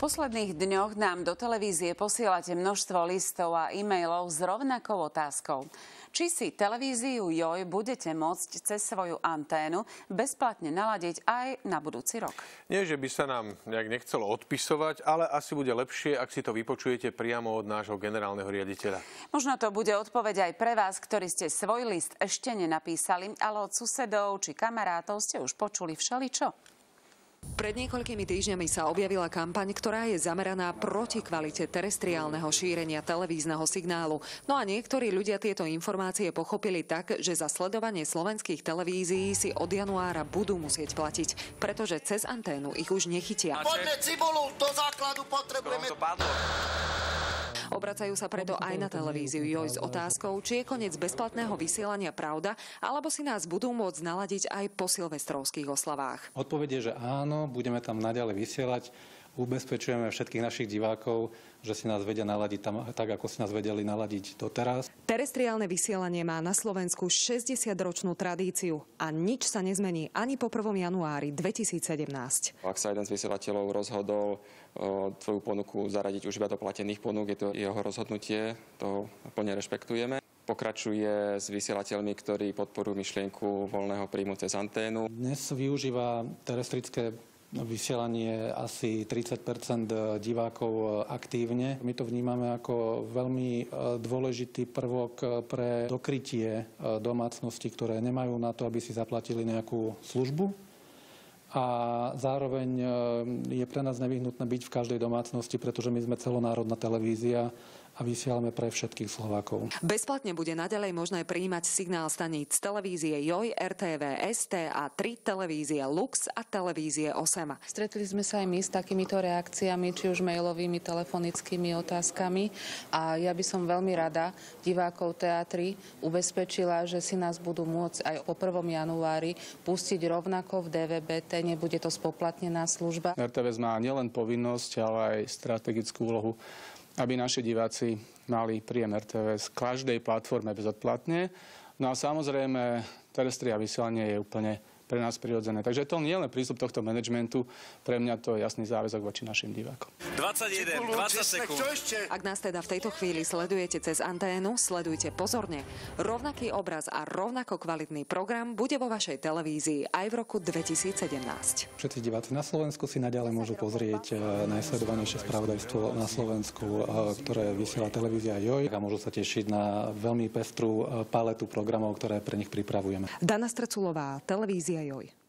V posledných dňoch nám do televízie posielate množstvo listov a e-mailov s rovnakou otázkou. Či si televíziu JOJ budete môcť cez svoju anténu bezplatne naladiť aj na budúci rok? Nie, že by sa nám nejak nechcelo odpisovať, ale asi bude lepšie, ak si to vypočujete priamo od nášho generálneho riaditeľa. Možno to bude odpoveď aj pre vás, ktorí ste svoj list ešte nenapísali, ale od susedov či kamarátov ste už počuli všeličo. Pred niekoľkými týždňami sa objavila kampaň, ktorá je zameraná proti kvalite terestriálneho šírenia televízneho signálu. No a niektorí ľudia tieto informácie pochopili tak, že za sledovanie slovenských televízií si od januára budú musieť platiť, pretože cez anténu ich už nechytia. Poďme cibulu, do základu potrebujeme. Obracajú sa preto aj na televíziu JOJ s otázkou, či je koniec bezplatného vysielania pravda, alebo si nás budú môcť naladiť aj po silvestrovských oslavách. Odpoveď je, že áno, budeme tam naďalej vysielať. Ubezpečujeme všetkých našich divákov, že si nás vedia naladiť tam tak, ako si nás vedeli naladiť doteraz. Terestriálne vysielanie má na Slovensku 60-ročnú tradíciu a nič sa nezmení ani po 1. januári 2017. Ak sa jeden z vysielateľov rozhodol tvoju ponuku zaradiť už iba do platených ponúk, je to jeho rozhodnutie, to plne rešpektujeme. Pokračuje s vysielateľmi, ktorí podporujú myšlienku voľného príjmu cez anténu. Dnes využíva terestrické vysielanie asi 30% divákov aktívne. My to vnímame ako veľmi dôležitý prvok pre dokrytie domácností, ktoré nemajú na to, aby si zaplatili nejakú službu. A zároveň je pre nás nevyhnutné byť v každej domácnosti, pretože my sme celonárodná televízia a vysielame pre všetkých Slovákov. Bezplatne bude naďalej možné prijímať signál staníc televízie JOJ, RTVS, TA3, televízie Lux a televízie 8. Stretli sme sa aj my s takýmito reakciami, či už mailovými, telefonickými otázkami. A ja by som veľmi rada divákov TA3 ubezpečila, že si nás budú môcť aj po 1. januári pustiť rovnako v DVB-T, nebude to spoplatnená služba. RTVS má nielen povinnosť, ale aj strategickú úlohu, aby naši diváci mali príjem RTVS v každej platforme bezodplatne. No a samozrejme, terestria vysielanie je úplne pre nás prirodzené. Takže to nie je len prístup tohto manažmentu, pre mňa to je jasný záväzok voči našim divákom. 21, 20 sekúnd. Ak nás teda v tejto chvíli sledujete cez anténu, sledujte pozorne. Rovnaký obraz a rovnako kvalitný program bude vo vašej televízii aj v roku 2017. Všetci diváci na Slovensku si naďalej môžu pozrieť najsledovanejšie spravodajstvo na Slovensku, ktoré vysiela televízia JOJ, a môžu sa tešiť na veľmi pestrú paletu programov, ktoré pre nich pripravujeme. Dana Streculová, televízia JOJ.